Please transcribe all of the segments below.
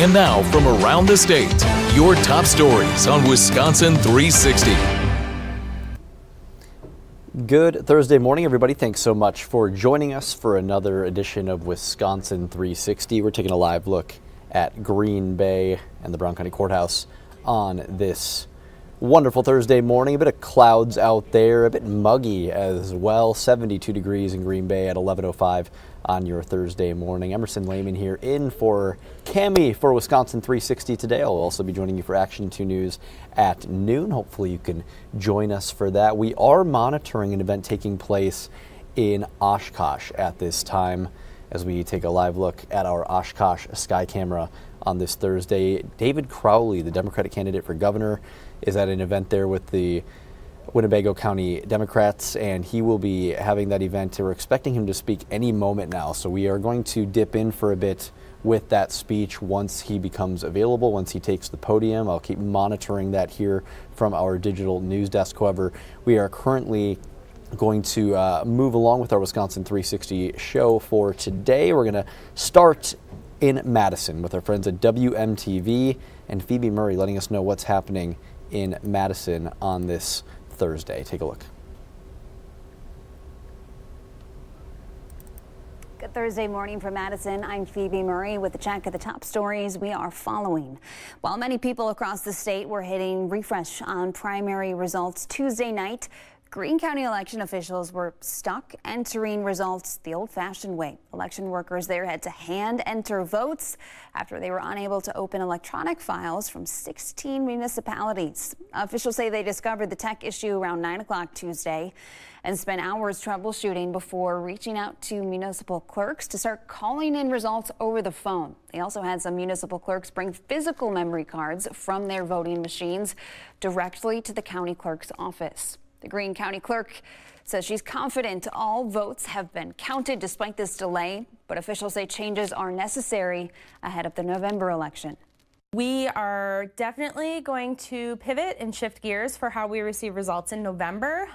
And now from around the state, your top stories on Wisconsin 360. Good Thursday morning, everybody. Thanks so much for joining us for another edition of Wisconsin 360. We're taking a live look at Green Bay and the Brown County Courthouse on this wonderful Thursday morning. A bit of clouds out there, a bit muggy as well. 72 degrees in Green Bay at 11:05 on your Thursday morning. Emerson Lehman here in for Cami for Wisconsin 360 today. I'll also be joining you for Action 2 News at noon. Hopefully you can join us for that. We are monitoring an event taking place in Oshkosh at this time as we take a live look at our Oshkosh sky camera on this Thursday. David Crowley, the Democratic candidate for governor, is at an event there with the Winnebago County Democrats, and he will be having that event. We're expecting him to speak any moment now, so we are going to dip in for a bit with that speech once he becomes available, once he takes the podium. I'll keep monitoring that here from our digital news desk. However, we are currently going to move along with our Wisconsin 360 show for today. We're going to start in Madison with our friends at WMTV and Phoebe Murray letting us know what's happening in Madison on this Thursday. Take a look. Good Thursday morning from Madison. I'm Phoebe Murray with a check of the top stories we are following. While many people across the state were hitting refresh on primary results Tuesday night, Greene County election officials were stuck entering results the old-fashioned way. Election workers there had to hand enter votes after they were unable to open electronic files from 16 municipalities. Officials say they discovered the tech issue around 9 o'clock Tuesday and spent hours troubleshooting before reaching out to municipal clerks to start calling in results over the phone. They also had some municipal clerks bring physical memory cards from their voting machines directly to the county clerk's office. The Greene County clerk says she's confident all votes have been counted despite this delay, but officials say changes are necessary ahead of the November election. We are definitely going to pivot and shift gears for how we receive results in November.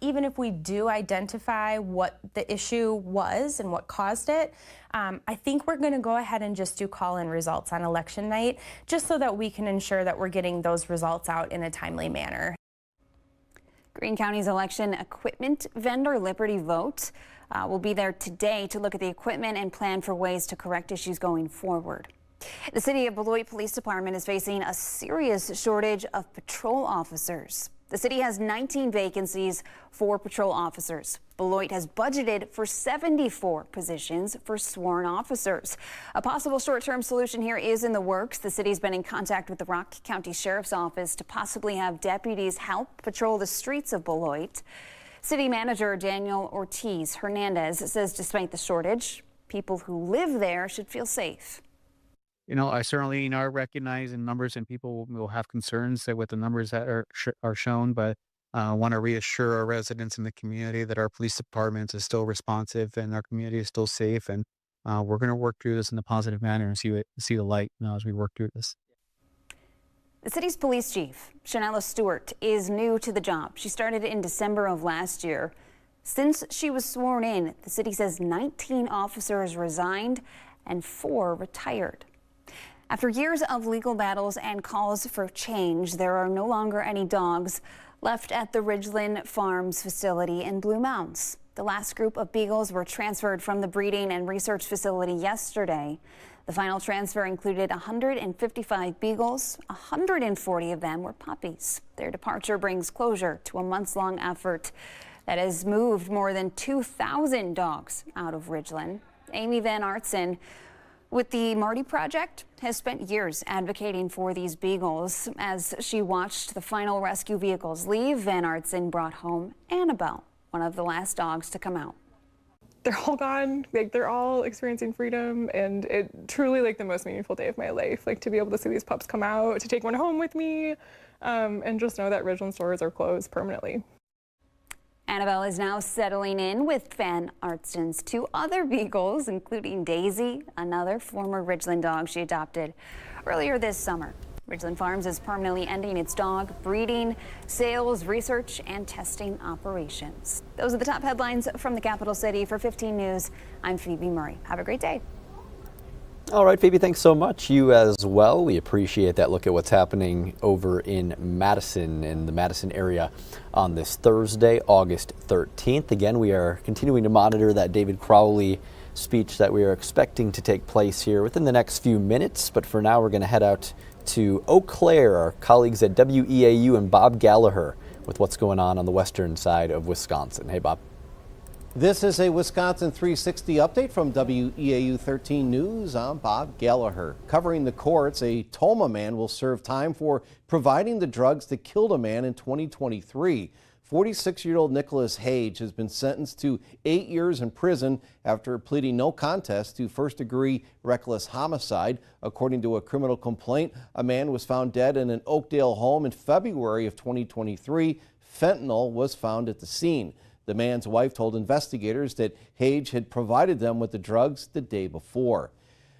Even if we do identify what the issue was and what caused it, I think we're going to go ahead and just do call-in results on election night, just so that we can ensure that we're getting those results out in a timely manner. Greene County's election equipment vendor Liberty Vote will be there today to look at the equipment and plan for ways to correct issues going forward. The City of Beloit Police Department is facing a serious shortage of patrol officers. The city has 19 vacancies for patrol officers. Beloit has budgeted for 74 positions for sworn officers. A possible short-term solution here is in the works. The city's been in contact with the Rock County Sheriff's Office to possibly have deputies help patrol the streets of Beloit. City Manager Daniel Ortiz Hernandez says despite the shortage, people who live there should feel safe. You know, I certainly recognize in numbers, and people will have concerns with the numbers that are shown, but I want to reassure our residents in the community that our police department is still responsive and our community is still safe, and we're going to work through this in a positive manner and see the light as we work through this. The city's police chief, Shanella Stewart, is new to the job. She started in December of last year. Since she was sworn in, the city says 19 officers resigned and 4 retired. After years of legal battles and calls for change, there are no longer any dogs left at the Ridgeland Farms facility in Blue Mounds. The last group of beagles were transferred from the breeding and research facility yesterday. The final transfer included 155 beagles. 140 of them were puppies. Their departure brings closure to a months-long effort that has moved more than 2,000 dogs out of Ridgeland. Amy Van Artsen with the Marty Project has spent years advocating for these beagles. As she watched the final rescue vehicles leave, Van Artsen brought home Annabelle, one of the last dogs to come out. They're all gone, like they're all experiencing freedom, and it truly like the most meaningful day of my life, like to be able to see these pups come out, to take one home with me, and just know that Ridgeland stores are closed permanently. Annabelle is now settling in with Van Artsen's 2 other beagles, including Daisy, another former Ridgeland dog she adopted earlier this summer. Ridgeland Farms is permanently ending its dog breeding, sales, research, and testing operations. Those are the top headlines from the capital city. For 15 News, I'm Phoebe Murray. Have a great day. All right, Phoebe, thanks so much. You as well. We appreciate that look at what's happening over in Madison, in the Madison area on this Thursday, August 13th. Again, we are continuing to monitor that David Crowley speech that we are expecting to take place here within the next few minutes. But for now, we're going to head out to Eau Claire, our colleagues at WEAU, and Bob Gallagher with what's going on the western side of Wisconsin. Hey, Bob. This is a Wisconsin 360 update from WEAU 13 News. I'm Bob Gallagher. Covering the courts, a Toma man will serve time for providing the drugs that killed a man in 2023. 46-year-old Nicholas Hage has been sentenced to 8 years in prison after pleading no contest to first-degree reckless homicide. According to a criminal complaint, a man was found dead in an Oakdale home in February of 2023. Fentanyl was found at the scene. The man's wife told investigators that Hage had provided them with the drugs the day before.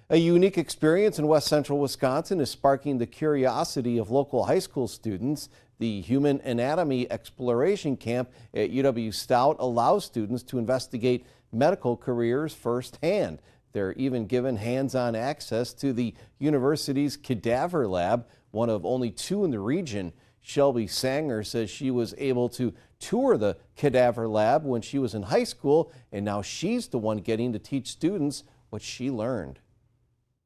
A unique experience in west central Wisconsin is sparking the curiosity of local high school students. The Human Anatomy Exploration Camp at UW Stout allows students to investigate medical careers firsthand. They're even given hands-on access to the university's cadaver lab, one of only 2 in the region. Shelby Sanger says she was able to tour the cadaver lab when she was in high school, and now she's the one getting to teach students what she learned.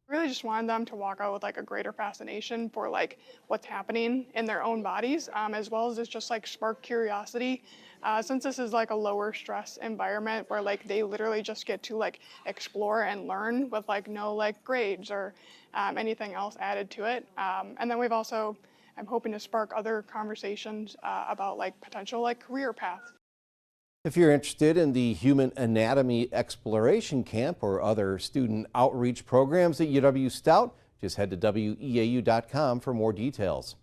Really just wanted them to walk out with like a greater fascination for like what's happening in their own bodies, as well as just like spark curiosity. Since this is like a lower stress environment where like they literally just get to like explore and learn with like no like grades or anything else added to it. And then I'm hoping to spark other conversations about like potential like career paths. If you're interested in the Human Anatomy Exploration Camp or other student outreach programs at UW Stout, just head to WEAU.com for more details.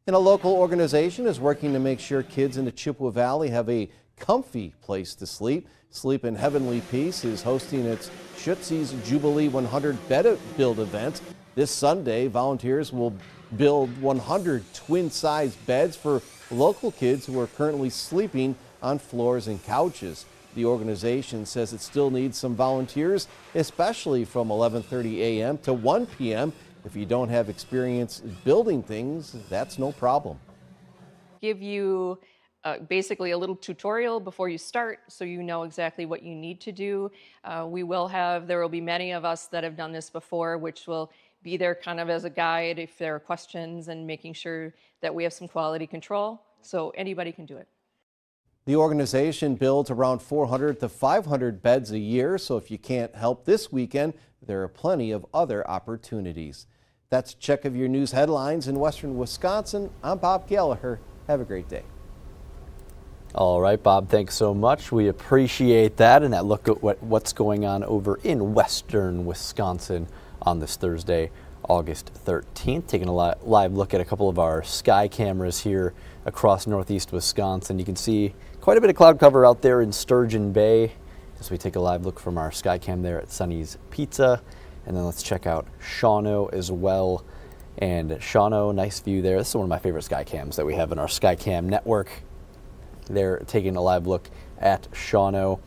And a local organization is working to make sure kids in the Chippewa Valley have a comfy place to sleep. Sleep in Heavenly Peace is hosting its Schutzy's Jubilee 100 Bed Build event. This Sunday, volunteers will build 100 twin-sized beds for local kids who are currently sleeping on floors and couches. The organization says it still needs some volunteers, especially from 11:30 a.m. to 1 p.m. If you don't have experience building things, that's no problem. Give you basically a little tutorial before you start so you know exactly what you need to do. There will be many of us that have done this before, which will be there kind of as a guide if there are questions and making sure that we have some quality control. So anybody can do it. The organization builds around 400 to 500 beds a year, so if you can't help this weekend, there are plenty of other opportunities. That's a check of your news headlines in western Wisconsin. I'm Bob Gallagher. Have a great day. All right, Bob, thanks so much. We appreciate that and that look at what's going on over in western Wisconsin on this Thursday, August 13th. Taking a live look at a couple of our sky cameras here across northeast Wisconsin. You can see quite a bit of cloud cover out there in Sturgeon Bay as we take a live look from our sky cam there at Sonny's Pizza. And then let's check out Shawano as well. And Shawano, nice view there. This is one of my favorite sky cams that we have in our sky cam network. They're taking a live look at Shawano.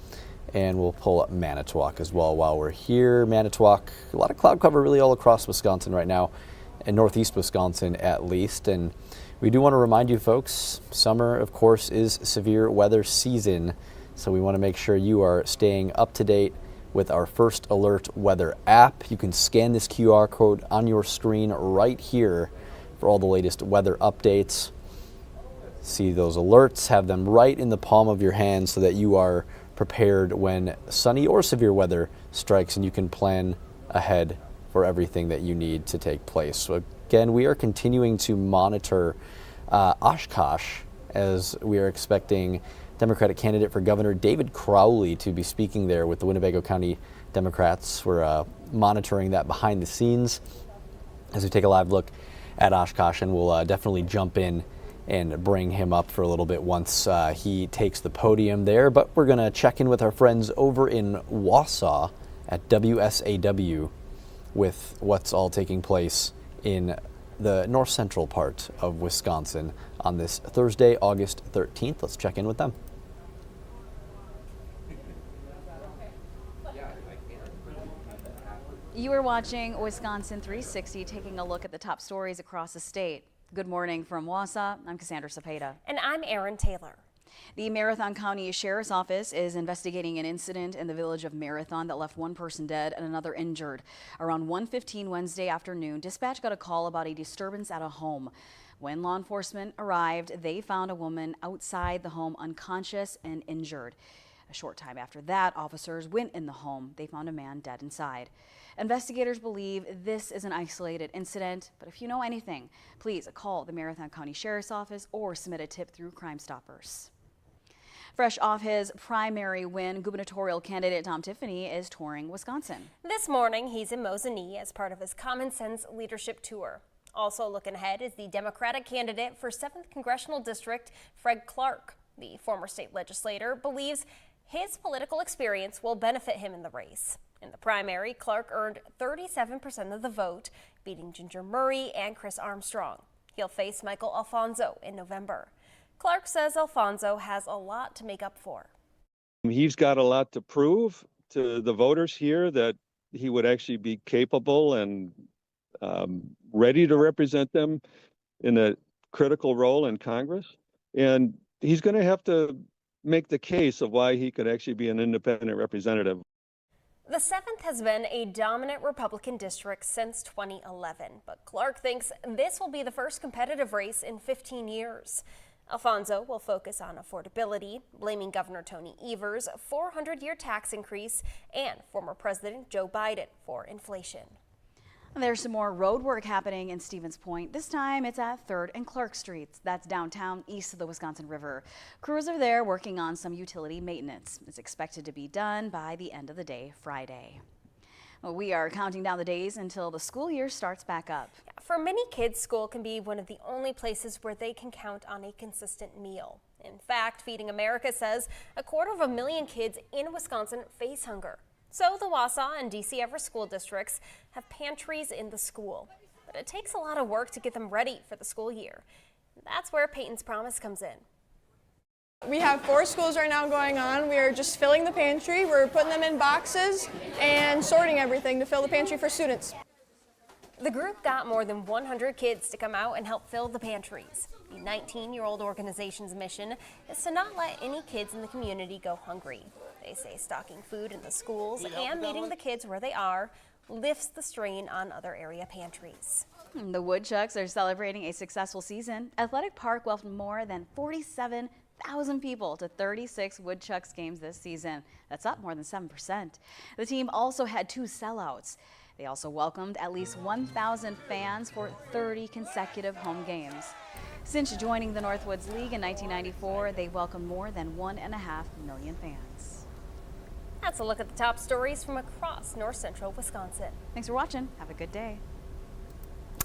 And we'll pull up Manitowoc as well while we're here. Manitowoc, a lot of cloud cover really all across Wisconsin right now, and northeast Wisconsin at least. And we do want to remind you folks, summer, of course, is severe weather season. So we want to make sure you are staying up to date with our First Alert Weather app. You can scan this QR code on your screen right here for all the latest weather updates. See those alerts, have them right in the palm of your hand so that you are prepared when sunny or severe weather strikes and you can plan ahead for everything that you need to take place. So again, we are continuing to monitor Oshkosh as we are expecting Democratic candidate for governor David Crowley to be speaking there with the Winnebago County Democrats. We're monitoring that behind the scenes as we take a live look at Oshkosh, and we'll definitely jump in and bring him up for a little bit once he takes the podium there. But we're going to check in with our friends over in Wausau at WSAW with what's all taking place in the north central part of Wisconsin on this Thursday, August 13th. Let's check in with them. You are watching Wisconsin 360, taking a look at the top stories across the state. Good morning from Wausau. I'm Cassandra Cepeda. And I'm Erin Taylor. The Marathon County Sheriff's Office is investigating an incident in the village of Marathon that left one person dead and another injured. Around 1:15 Wednesday afternoon, dispatch got a call about a disturbance at a home. When law enforcement arrived, they found a woman outside the home unconscious and injured. A short time after that, officers went in the home. They found a man dead inside. Investigators believe this is an isolated incident, but if you know anything, please call the Marathon County Sheriff's Office or submit a tip through Crime Stoppers. Fresh off his primary win, gubernatorial candidate Tom Tiffany is touring Wisconsin. This morning, he's in Mosinee as part of his Common Sense Leadership Tour. Also looking ahead is the Democratic candidate for 7th Congressional District, Fred Clark. The former state legislator believes his political experience will benefit him in the race. In the primary, Clark earned 37% of the vote, beating Ginger Murray and Chris Armstrong. He'll face Michael Alfonso in November. Clark says Alfonso has a lot to make up for. He's got a lot to prove to the voters here that he would actually be capable and ready to represent them in a critical role in Congress. And he's going to have to make the case of why he could actually be an independent representative. The 7th has been a dominant Republican district since 2011, but Clark thinks this will be the first competitive race in 15 years. Alfonso will focus on affordability, blaming Governor Tony Evers' 400-year tax increase and former President Joe Biden for inflation. There's some more road work happening in Stevens Point. This time it's at 3rd and Clark Streets. That's downtown east of the Wisconsin River. Crews are there working on some utility maintenance. It's expected to be done by the end of the day Friday. Well, we are counting down the days until the school year starts back up. For many kids, school can be one of the only places where they can count on a consistent meal. In fact, Feeding America says 250,000 kids in Wisconsin face hunger. So the Wausau and DC Everest school districts have pantries in the school. But it takes a lot of work to get them ready for the school year. That's where Peyton's Promise comes in. We have 4 schools right now going on. We are just filling the pantry. We're putting them in boxes and sorting everything to fill the pantry for students. The group got more than 100 kids to come out and help fill the pantries. The 19-year-old organization's mission is to not let any kids in the community go hungry. They say stocking food in the schools and meeting the kids where they are lifts the strain on other area pantries. The Woodchucks are celebrating a successful season. Athletic Park welcomed more than 47,000 people to 36 Woodchucks games this season. That's up more than 7%. The team also had 2 sellouts. They also welcomed at least 1,000 fans for 30 consecutive home games. Since joining the Northwoods League in 1994, they welcomed more than 1.5 million fans. That's a look at the top stories from across north central Wisconsin. Thanks for watching. Have a good day.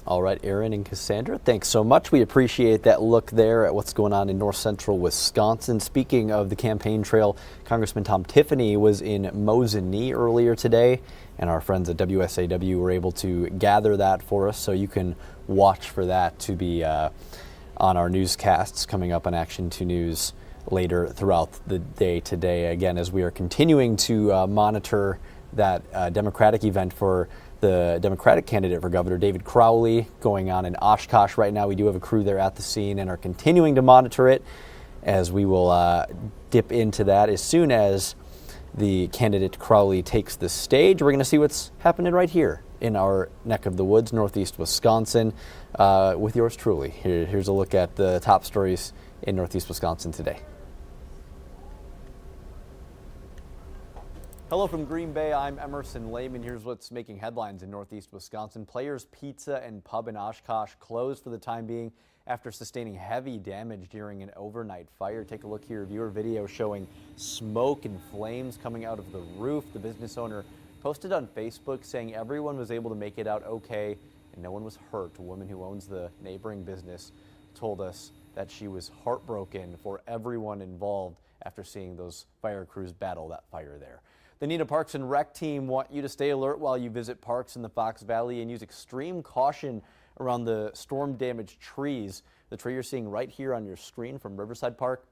All right, Erin and Cassandra, thanks so much. We appreciate that look there at what's going on in north central Wisconsin. Speaking of the campaign trail, Congressman Tom Tiffany was in Mosinee earlier today, and our friends at WSAW were able to gather that for us, so you can watch for that to be on our newscasts coming up on Action 2 News later throughout the day today. Again, as we are continuing to monitor that Democratic event for the Democratic candidate for Governor, David Crowley, going on in Oshkosh right now. We do have a crew there at the scene and are continuing to monitor it, as we will dip into that as soon as the candidate Crowley takes the stage. We're going to see what's happening right here in our neck of the woods, northeast Wisconsin, with yours truly. Here's a look at the top stories in northeast Wisconsin today. Hello from Green Bay, I'm Emerson Lehman. Here's what's making headlines in northeast Wisconsin. Players Pizza and Pub in Oshkosh closed for the time being after sustaining heavy damage during an overnight fire. Take a look here, viewer video showing smoke and flames coming out of the roof. The business owner posted on Facebook saying everyone was able to make it out okay and no one was hurt. A woman who owns the neighboring business told us that she was heartbroken for everyone involved after seeing those fire crews battle that fire there. The NENA Parks and Rec team want you to stay alert while you visit parks in the Fox Valley and use extreme caution around the storm-damaged trees. The tree you're seeing right here on your screen from Riverside Park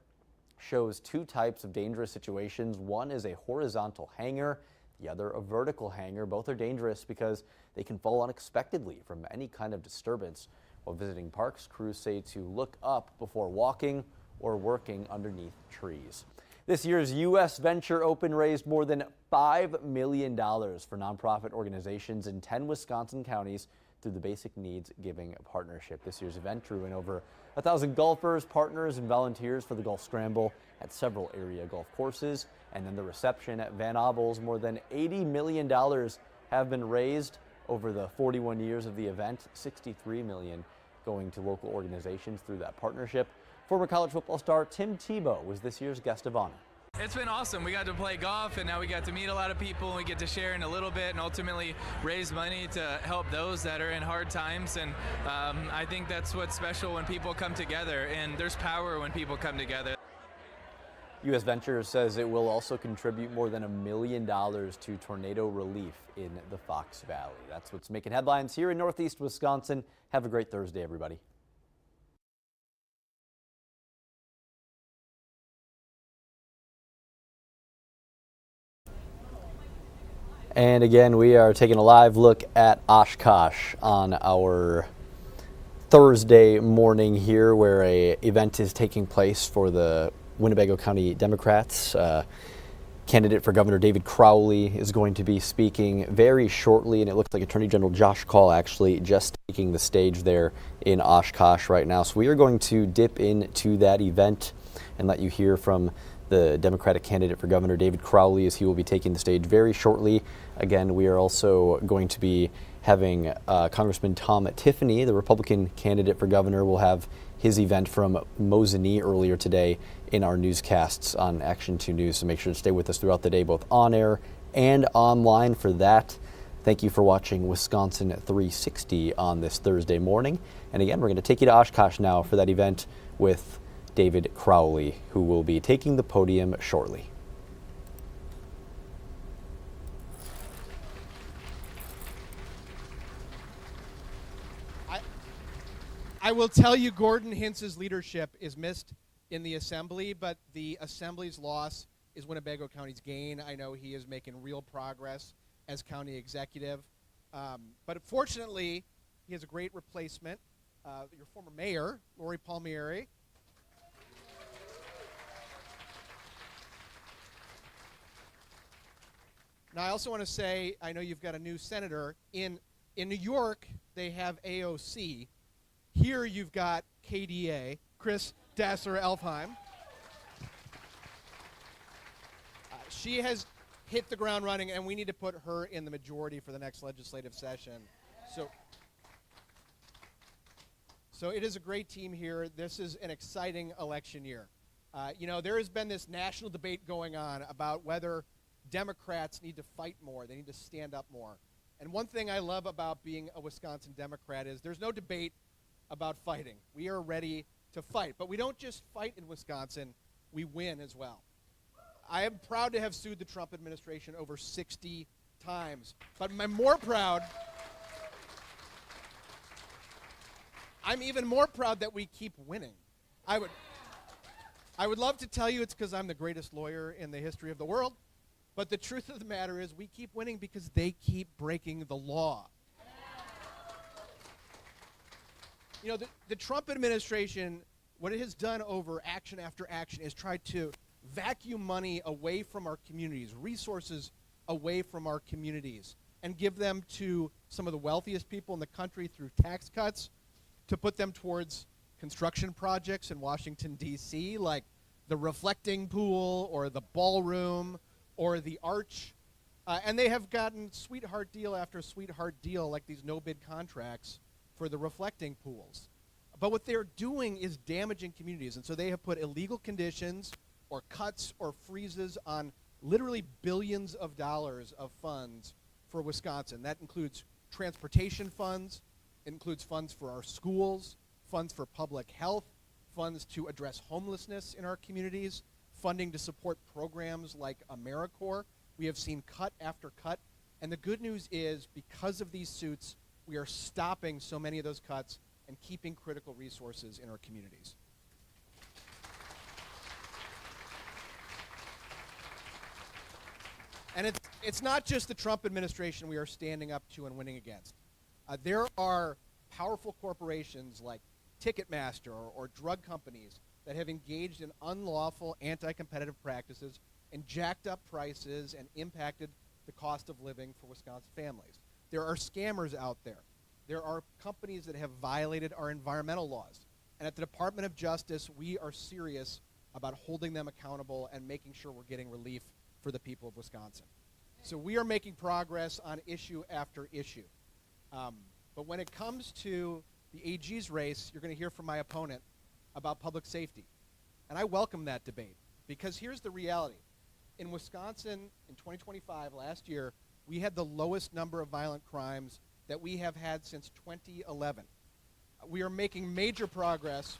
shows 2 types of dangerous situations. One is a horizontal hanger. the other a vertical hanger. Both are dangerous because they can fall unexpectedly from any kind of disturbance. While visiting parks, crews say to look up before walking or working underneath trees. This year's U.S. Venture Open raised more than $5 million for nonprofit organizations in 10 Wisconsin counties through the Basic Needs Giving Partnership. This year's event drew in over 1,000 golfers, partners, and volunteers for the Golf Scramble at several area golf courses. And then the reception at Van Obel's. More than $80 million have been raised over the 41 years of the event, $63 million going to local organizations through that partnership. Former college football star Tim Tebow was this year's guest of honor. It's been awesome. We got to play golf, and now we got to meet a lot of people, and we get to share in a little bit and ultimately raise money to help those that are in hard times. And I think that's what's special when people come together, and there's power when people come together. U.S. Venture says it will also contribute more than $1 million to tornado relief in the Fox Valley. That's what's making headlines here in Northeast Wisconsin. Have a great Thursday, everybody. And again, we are taking a live look at Oshkosh on our Thursday morning here, where an event is taking place for the Winnebago County Democrats. Candidate for Governor David Crowley is going to be speaking very shortly, and it looks like Attorney General Josh Kaul actually just taking the stage there in Oshkosh right now. So we are going to dip into that event and let you hear from the Democratic candidate for Governor David Crowley as he will be taking the stage very shortly. Again, we are also going to be having Congressman Tom Tiffany, the Republican candidate for governor, will have his event from Mosinee earlier today in our newscasts on Action 2 News. So make sure to stay with us throughout the day, both on air and online for that. Thank you for watching Wisconsin 360 on this Thursday morning. And again, we're going to take you to Oshkosh now for that event with David Crowley, who will be taking the podium shortly. I will tell you, Gordon Hintz's leadership is missed in the Assembly, but the Assembly's loss is Winnebago County's gain. I know he is making real progress as county executive. But fortunately, he has a great replacement, your former mayor, Lori Palmieri. Now, I also want to say, I know you've got a new senator. In New York, they have AOC. Here you've got KDA, Chris Dasser-Elfheim. She has hit the ground running, and we need to put her in the majority for the next legislative session. So it is a great team here. This is an exciting election year. There has been this national debate going on about whether Democrats need to fight more. They need to stand up more. And one thing I love about being a Wisconsin Democrat is there's no debate about fighting. We are ready to fight. But we don't just fight in Wisconsin, we win as well. I am proud to have sued the Trump administration over 60 times. But I'm even more proud that we keep winning. I would love to tell you it's because I'm the greatest lawyer in the history of the world. But the truth of the matter is we keep winning because they keep breaking the law. The Trump administration, what it has done over action after action is tried to vacuum money away from our communities, resources away from our communities, and give them to some of the wealthiest people in the country through tax cuts, to put them towards construction projects in Washington, D.C., like the reflecting pool or the ballroom or the arch. And they have gotten sweetheart deal after sweetheart deal, like these no-bid contracts for the reflecting pools. But what they're doing is damaging communities. And so they have put illegal conditions or cuts or freezes on literally billions of dollars of funds for Wisconsin. That includes transportation funds, it includes funds for our schools, funds for public health, funds to address homelessness in our communities, funding to support programs like AmeriCorps. We have seen cut after cut. And the good news is, because of these suits, we are stopping so many of those cuts and keeping critical resources in our communities. And it's It's not just the Trump administration we are standing up to and winning against. There are powerful corporations like Ticketmaster or drug companies that have engaged in unlawful anti-competitive practices and jacked up prices and impacted the cost of living for Wisconsin families. There are scammers out there. There are companies that have violated our environmental laws. And at the Department of Justice, we are serious about holding them accountable and making sure we're getting relief for the people of Wisconsin. So we are making progress on issue after issue. But when it comes to the AG's race, you're going to hear from my opponent about public safety. And I welcome that debate, because here's the reality. In Wisconsin, in 2025, last year, we had the lowest number of violent crimes that we have had since 2011. We are making major progress.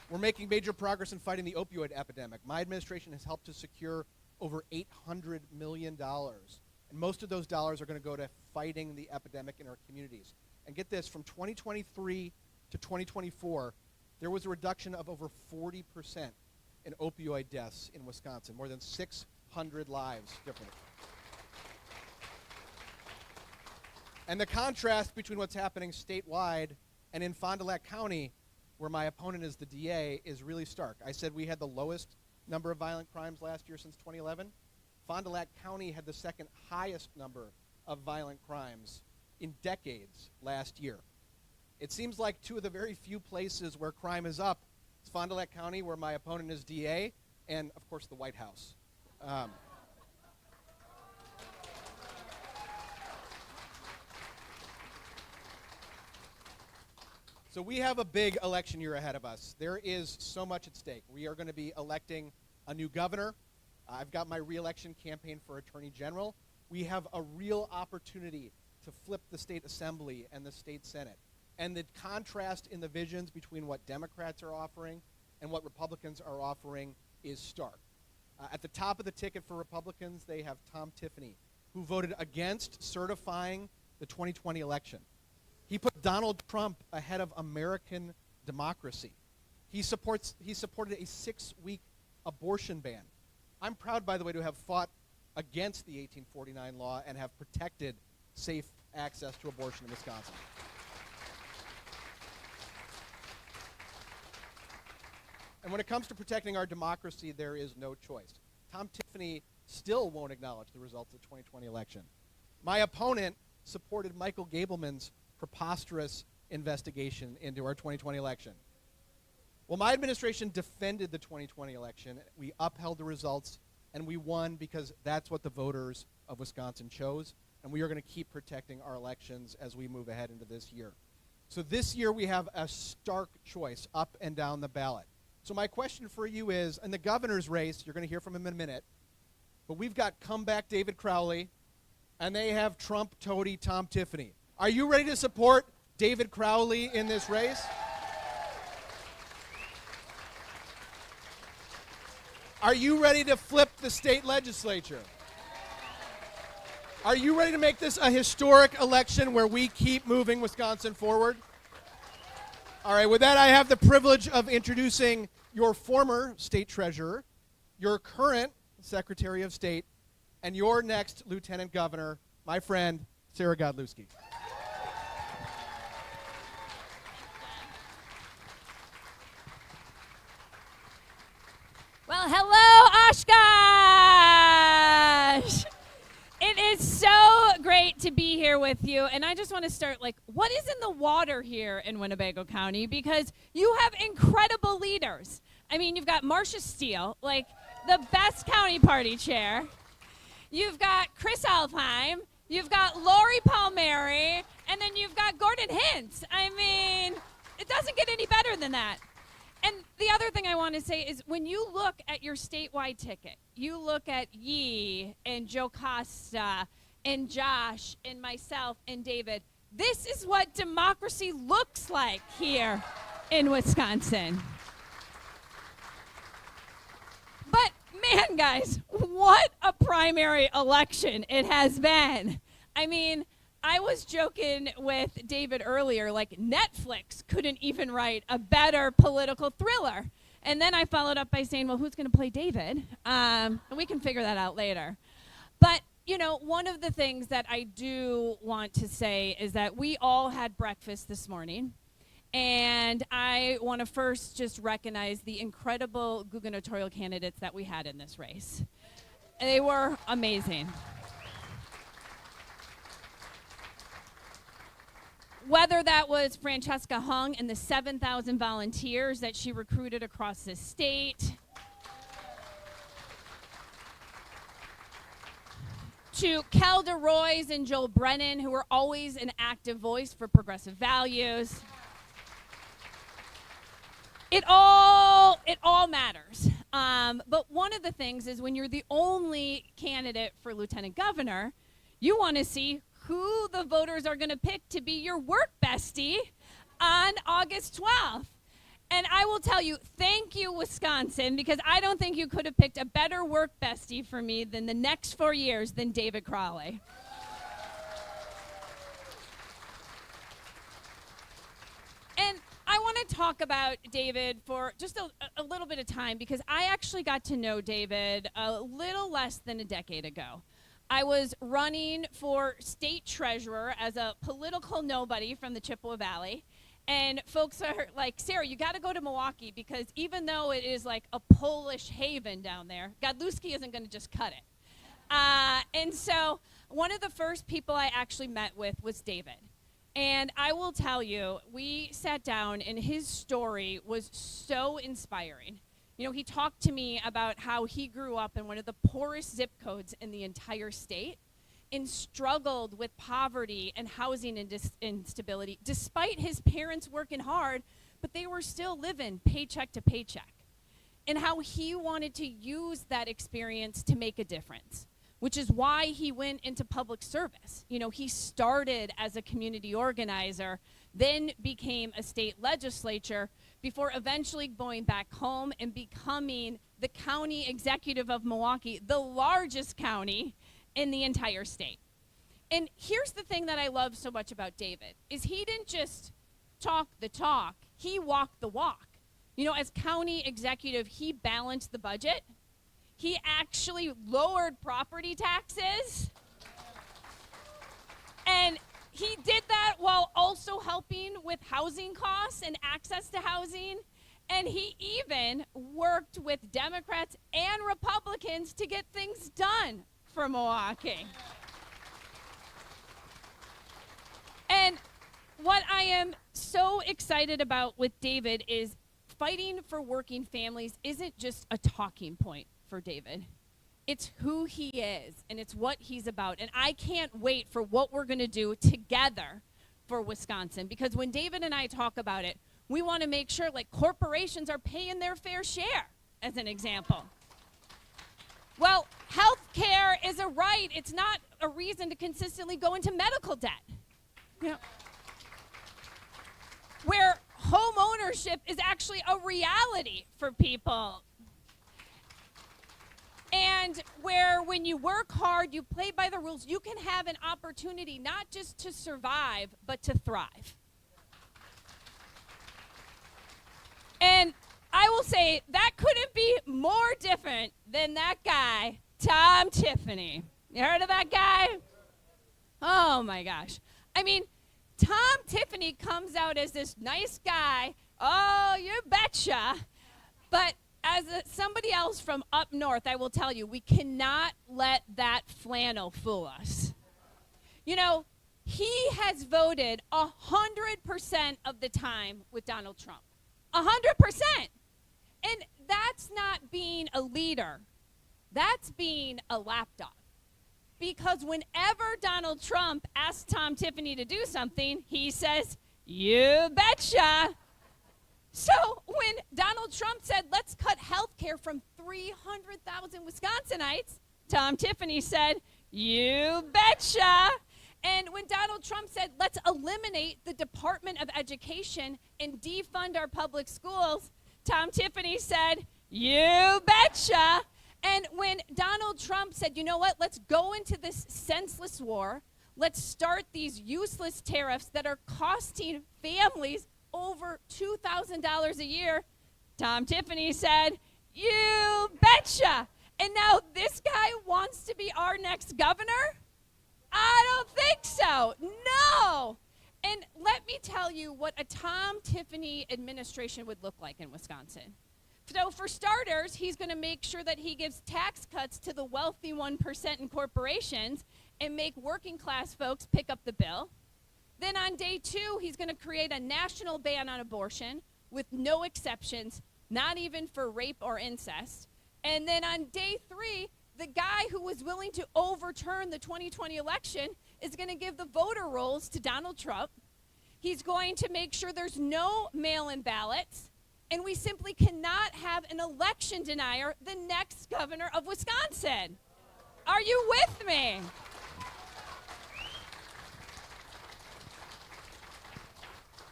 We're making major progress in fighting the opioid epidemic. My administration has helped to secure over $800 million. And most of those dollars are going to go to fighting the epidemic in our communities. And get this, from 2023 to 2024, there was a reduction of over 40% in opioid deaths in Wisconsin, more than 600 lives different. And the contrast between what's happening statewide and in Fond du Lac County, where my opponent is the DA, is really stark. I said we had the lowest number of violent crimes last year since 2011. Fond du Lac County had the second highest number of violent crimes in decades last year. It seems like two of the very few places where crime is up is Fond du Lac County, where my opponent is DA, and of course the White House. So we have a big election year ahead of us. There is so much at stake. We are going to be electing a new governor. I've got my re-election campaign for Attorney General. We have a real opportunity to flip the state assembly and the state senate. And the contrast in the visions between what Democrats are offering and what Republicans are offering is stark. At the top of the ticket for Republicans, they have Tom Tiffany, who voted against certifying the 2020 election. He put Donald Trump ahead of American democracy. He supported a 6-week abortion ban. I'm proud, by the way, to have fought against the 1849 law and have protected safe access to abortion in Wisconsin. And when it comes to protecting our democracy, there is no choice. Tom Tiffany still won't acknowledge the results of the 2020 election. My opponent supported Michael Gableman's preposterous investigation into our 2020 election. Well, my administration defended the 2020 election. We upheld the results, and we won because that's what the voters of Wisconsin chose, and we are going to keep protecting our elections as we move ahead into this year. So this year we have a stark choice up and down the ballot. So my question for you is, in the governor's race, you're going to hear from him in a minute, but we've got comeback David Crowley, and they have Trump toady Tom Tiffany. Are you ready to support David Crowley in this race? Are you ready to flip the state legislature? Are you ready to make this a historic election where we keep moving Wisconsin forward? All right, with that, I have the privilege of introducing your former state treasurer, your current Secretary of State, and your next lieutenant governor, my friend, Sarah Godlewski. Well, hello, Oshkosh! It is so great to be here with you, and I just want to start, what is in the water here in Winnebago County? Because you have incredible leaders. I mean, you've got Marcia Steele, the best county party chair. You've got Chris Alfheim. You've got Lori Palmieri, and then you've got Gordon Hintz. I mean, it doesn't get any better than that. And the other thing I want to say is when you look at your statewide ticket, you look at Yee and Joe Costa and Josh and myself and David, this is what democracy looks like here in Wisconsin. But man, guys, what a primary election it has been. I mean, I was joking with David earlier, Netflix couldn't even write a better political thriller. And then I followed up by saying, well, who's going to play David? And we can figure that out later. But, you know, one of the things that I do want to say is that we all had breakfast this morning. And I want to first just recognize the incredible gubernatorial candidates that we had in this race. They were amazing. Whether that was Francesca Hung and the 7,000 volunteers that she recruited across the state, to Kel DeRoy's and Joel Brennan, who were always an active voice for progressive values. It all matters. But one of the things is when you're the only candidate for lieutenant governor, you want to see who the voters are going to pick to be your work bestie on August 12th. And I will tell you, thank you, Wisconsin, because I don't think you could have picked a better work bestie for me than the next 4 years than David Crowley. And I want to talk about David for just a little bit of time, because I actually got to know David a little less than a decade ago. I was running for state treasurer as a political nobody from the Chippewa Valley. And folks are like, Sarah, you got to go to Milwaukee, because even though it is like a Polish haven down there, Godlewski isn't going to just cut it. And so one of the first people I actually met with was David. And I will tell you, we sat down and his story was so inspiring. You know, he talked to me about how he grew up in one of the poorest zip codes in the entire state and struggled with poverty and housing instability, despite his parents working hard, but they were still living paycheck to paycheck. And how he wanted to use that experience to make a difference, which is why he went into public service. You know, he started as a community organizer, then became a state legislature, before eventually going back home and becoming the county executive of Milwaukee, the largest county in the entire state. And here's the thing that I love so much about David, is he didn't just talk the talk, he walked the walk. You know, as county executive, he balanced the budget. He actually lowered property taxes. And he did that while also helping with housing costs and access to housing. And he even worked with Democrats and Republicans to get things done for Milwaukee. And what I am so excited about with David is fighting for working families isn't just a talking point for David. It's who he is, and it's what he's about. And I can't wait for what we're going to do together for Wisconsin, because when David and I talk about it, we want to make sure, like, corporations are paying their fair share, as an example. Well, health care is a right. It's not a reason to consistently go into medical debt. You know, where home ownership is actually a reality for people. And where when you work hard, you play by the rules, you can have an opportunity not just to survive, but to thrive. And I will say that couldn't be more different than that guy, Tom Tiffany. You heard of that guy? Oh my gosh. I mean, Tom Tiffany comes out as this nice guy. Oh, you betcha. But as somebody else from up north, I will tell you, we cannot let that flannel fool us. You know, he has voted 100% of the time with Donald Trump. 100%. And that's not being a leader. That's being a lapdog. Because whenever Donald Trump asks Tom Tiffany to do something, he says, you betcha. So when Donald Trump said, let's cut health care from 300,000 Wisconsinites, Tom Tiffany said, you betcha. And when Donald Trump said, let's eliminate the Department of Education and defund our public schools, Tom Tiffany said, you betcha. And when Donald Trump said, you know what, let's go into this senseless war, let's start these useless tariffs that are costing families over $2,000 a year, Tom Tiffany said, "You betcha." And now this guy wants to be our next governor? I don't think so. No. And let me tell you what a Tom Tiffany administration would look like in Wisconsin. So for starters, he's going to make sure that he gives tax cuts to the wealthy 1% in corporations and make working class folks pick up the bill. Then on day 2, he's going to create a national ban on abortion with no exceptions, not even for rape or incest. And then on day 3, the guy who was willing to overturn the 2020 election is going to give the voter rolls to Donald Trump. He's going to make sure there's no mail-in ballots, and we simply cannot have an election denier the next governor of Wisconsin. Are you with me?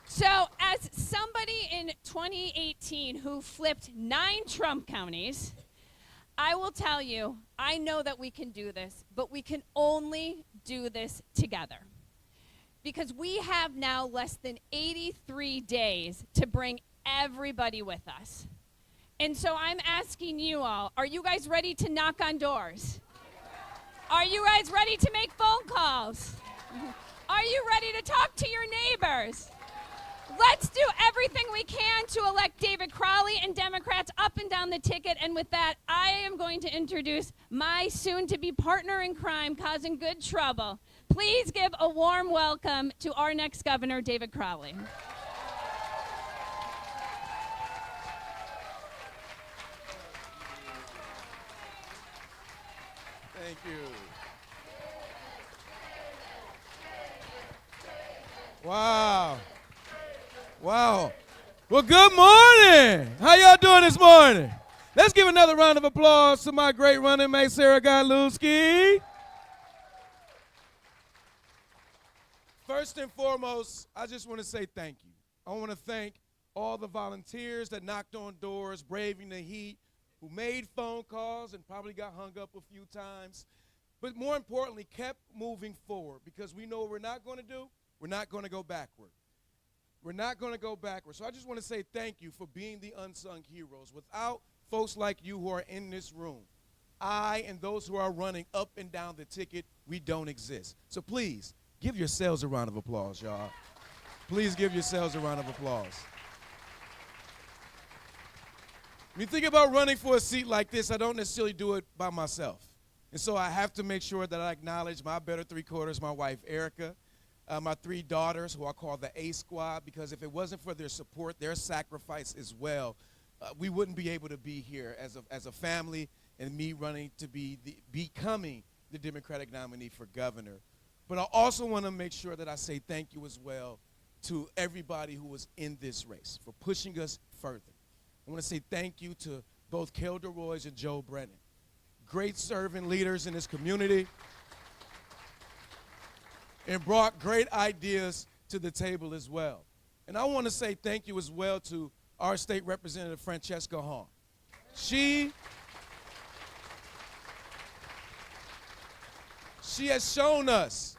So as somebody in 2018 who flipped 9 Trump counties, I will tell you, I know that we can do this, but we can only do this together. Because we have now less than 83 days to bring everybody with us. And so I'm asking you all, are you guys ready to knock on doors? Are you guys ready to make phone calls? Are you ready to talk to your neighbors? Let's do everything we can to elect David Crowley and Democrats up and down the ticket. And with that, I am going to introduce my soon-to-be partner in crime causing good trouble. Please give a warm welcome to our next governor, David Crowley. Thank you. Wow. Wow. Well, good morning. How y'all doing this morning? Let's give another round of applause to my great running mate, Sarah Godlewski. First and foremost, I just want to say thank you. I want to thank all the volunteers that knocked on doors, braving the heat, who made phone calls and probably got hung up a few times, but more importantly, kept moving forward, because we know what we're not going to do. We're not going to go backward. We're not going to go backwards. So I just want to say thank you for being the unsung heroes. Without folks like you who are in this room, I and those who are running up and down the ticket, we don't exist. So please, give yourselves a round of applause, y'all. Please give yourselves a round of applause. When you think about running for a seat like this, I don't necessarily do it by myself. And so I have to make sure that I acknowledge my better three-quarters, my wife, Erica, my 3 daughters, who I call the A Squad, because if it wasn't for their support, their sacrifice as well, we wouldn't be able to be here as a family, and me running to becoming the Democratic nominee for governor. But I also want to make sure that I say thank you as well to everybody who was in this race for pushing us further. I want to say thank you to both Kelder Roys and Joe Brennan, great servant leaders in this community, and brought great ideas to the table as well. And I want to say thank you as well to our state representative, Francesca Hahn. She has shown us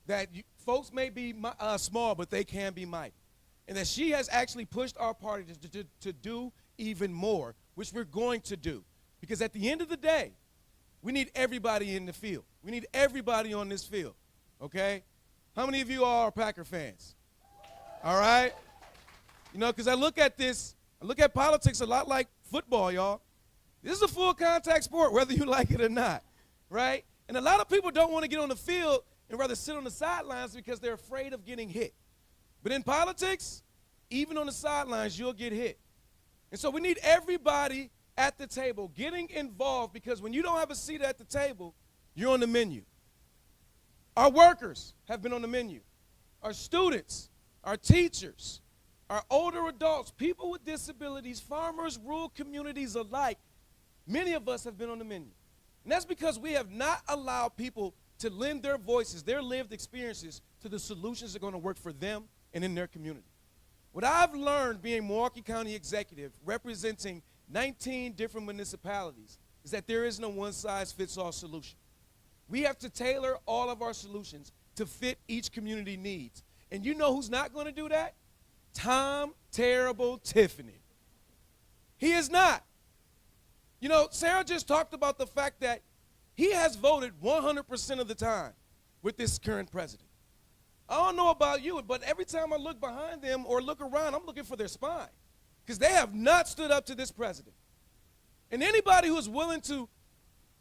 that folks may be small, but they can be mighty. And that she has actually pushed our party to do even more, which we're going to do. Because at the end of the day, we need everybody in the field. We need everybody on this field. Okay? How many of you are Packer fans? All right? You know, because I look at politics a lot like football, y'all. This is a full contact sport, whether you like it or not, right? And a lot of people don't want to get on the field and rather sit on the sidelines because they're afraid of getting hit. But in politics, even on the sidelines, you'll get hit. And so we need everybody at the table getting involved, because when you don't have a seat at the table, you're on the menu. Our workers have been on the menu. Our students, our teachers, our older adults, people with disabilities, farmers, rural communities alike, many of us have been on the menu. And that's because we have not allowed people to lend their voices, their lived experiences, to the solutions that are going to work for them and in their community. What I've learned being Milwaukee County executive, representing 19 different municipalities, is that there is no one-size-fits-all solution. We have to tailor all of our solutions to fit each community needs. And you know who's not going to do that? Tom Terrible Tiffany. He is not. You know, Sarah just talked about the fact that he has voted 100% of the time with this current president. I don't know about you, but every time I look behind them or look around, I'm looking for their spine because they have not stood up to this president. And anybody who is willing to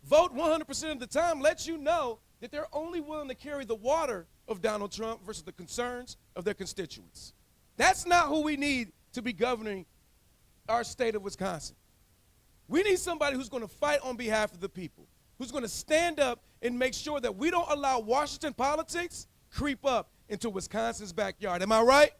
vote 100% of the time lets you know that they're only willing to carry the water of Donald Trump versus the concerns of their constituents. That's not who we need to be governing our state of Wisconsin. We need somebody who's going to fight on behalf of the people, who's going to stand up and make sure that we don't allow Washington politics creep up into Wisconsin's backyard. Am I right?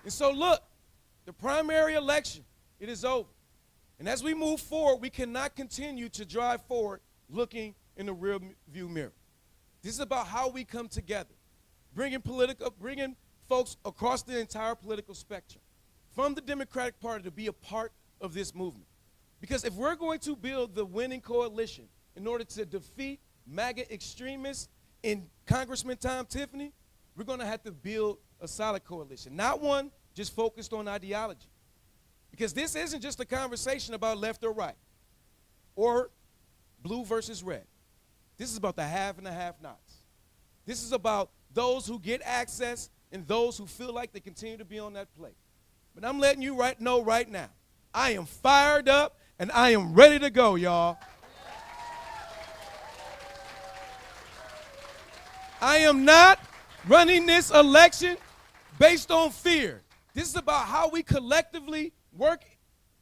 And so look, the primary election, it is over. And as we move forward, we cannot continue to drive forward looking in the rear view mirror. This is about how we come together, bringing folks across the entire political spectrum from the Democratic Party to be a part of this movement. Because if we're going to build the winning coalition in order to defeat MAGA extremists in Congressman Tom Tiffany, we're going to have to build a solid coalition, not one just focused on ideology. Because this isn't just a conversation about left or right or blue versus red. This is about the have and the have-nots. This is about those who get access and those who feel like they continue to be on that plate. But I'm letting you know right now, I am fired up and I am ready to go, y'all. I am not running this election based on fear. This is about how we collectively work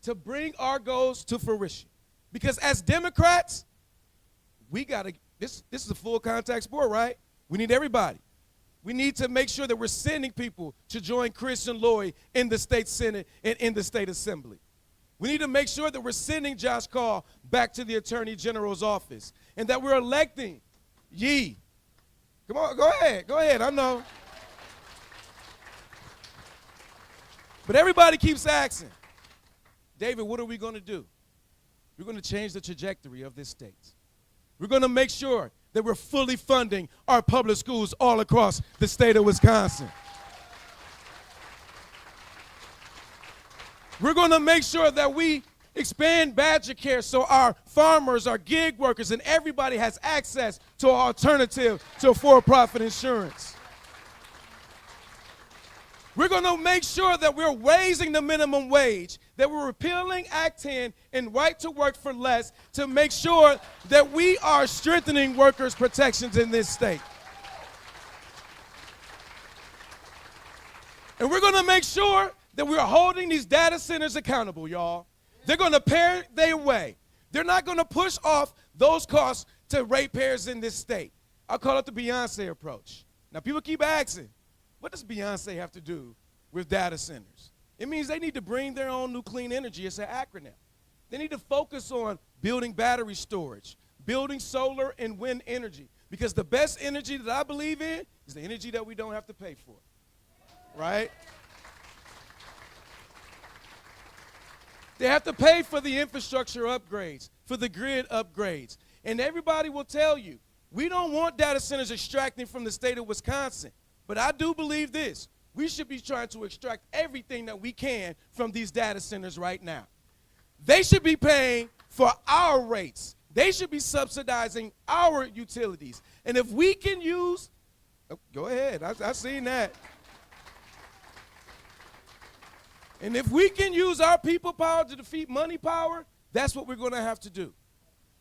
to bring our goals to fruition. Because as Democrats, we got to, this is a full contact sport, right? We need everybody. We need to make sure that we're sending people to join Christian Lloyd in the state Senate and in the state assembly. We need to make sure that we're sending Josh Call back to the Attorney General's office and that we're electing Yee. Come on, go ahead, I know. But everybody keeps asking, David, what are we going to do? We're going to change the trajectory of this state. We're going to make sure that we're fully funding our public schools all across the state of Wisconsin. We're going to make sure that we expand Badger Care so our farmers, our gig workers, and everybody has access to an alternative to for-profit insurance. We're going to make sure that we're raising the minimum wage, that we're repealing Act 10 and right to work for less to make sure that we are strengthening workers' protections in this state. And we're going to make sure that we're holding these data centers accountable, y'all. They're going to pay their way. They're not going to push off those costs to ratepayers in this state. I'll call it the Beyonce approach. Now, people keep asking, what does Beyonce have to do with data centers? It means they need to bring their own new clean energy. It's an acronym. They need to focus on building battery storage, building solar and wind energy, because the best energy that I believe in is the energy that we don't have to pay for, right? They have to pay for the infrastructure upgrades, for the grid upgrades. And everybody will tell you, we don't want data centers extracting from the state of Wisconsin. But I do believe this. We should be trying to extract everything that we can from these data centers right now. They should be paying for our rates. They should be subsidizing our utilities. And if we can use, go ahead, I've seen that. And if we can use our people power to defeat money power, that's what we're going to have to do.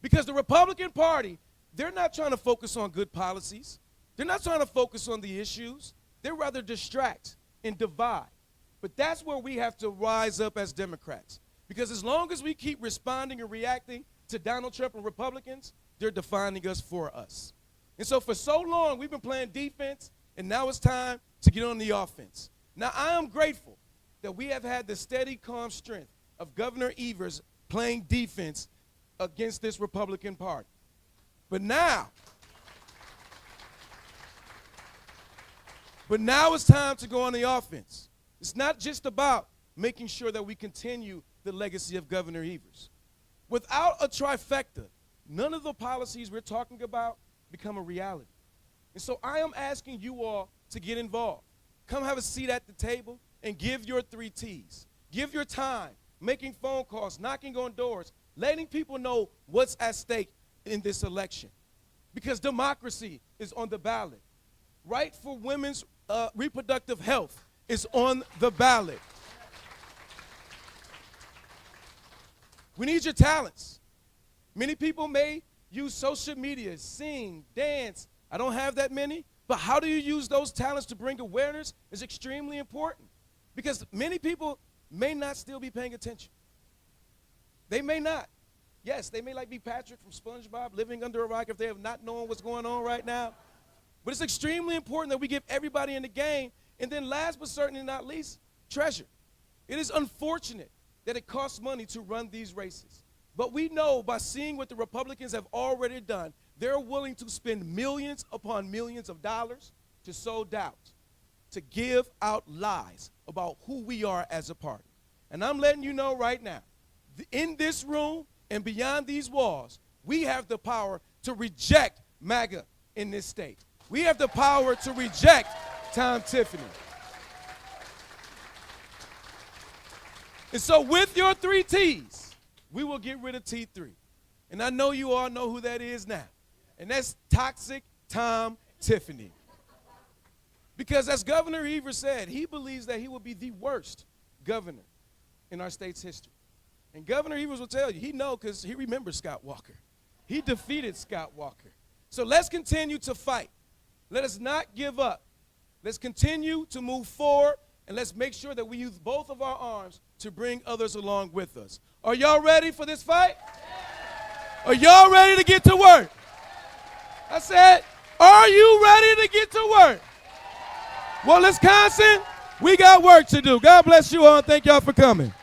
Because the Republican Party, they're not trying to focus on good policies. They're not trying to focus on the issues. They're rather distract and divide. But that's where we have to rise up as Democrats. Because as long as we keep responding and reacting to Donald Trump and Republicans, they're defining us for us. And so for so long, we've been playing defense, and now it's time to get on the offense. Now, I am grateful that we have had the steady, calm strength of Governor Evers playing defense against this Republican Party. But now it's time to go on the offense. It's not just about making sure that we continue the legacy of Governor Evers. Without a trifecta, none of the policies we're talking about become a reality. And so I am asking you all to get involved. Come have a seat at the table and give your 3 T's. Give your time, making phone calls, knocking on doors, letting people know what's at stake in this election. Because democracy is on the ballot. Right for women's reproductive health is on the ballot. We need your talents. Many people may use social media, sing, dance. I don't have that many, but how do you use those talents to bring awareness is extremely important, because many people may not still be paying attention. They may not. Yes, they may like be Patrick from SpongeBob, living under a rock if they have not known what's going on right now. But it's extremely important that we give everybody in the game. And then last but certainly not least, treasure. It is unfortunate that it costs money to run these races. But we know by seeing what the Republicans have already done, they're willing to spend millions upon millions of dollars to sow doubt, to give out lies about who we are as a party. And I'm letting you know right now, in this room and beyond these walls, we have the power to reject MAGA in this state. We have the power to reject Tom Tiffany. And so with your 3 T's, we will get rid of T3. And I know you all know who that is now. And that's toxic Tom Tiffany. Because as Governor Evers said, he believes that he will be the worst governor in our state's history. And Governor Evers will tell you, he knows because he remembers Scott Walker. He defeated Scott Walker. So let's continue to fight. Let us not give up. Let's continue to move forward, and let's make sure that we use both of our arms to bring others along with us. Are y'all ready for this fight? Are y'all ready to get to work? I said, are you ready to get to work? Well, Wisconsin, we got work to do. God bless you all, and thank y'all for coming.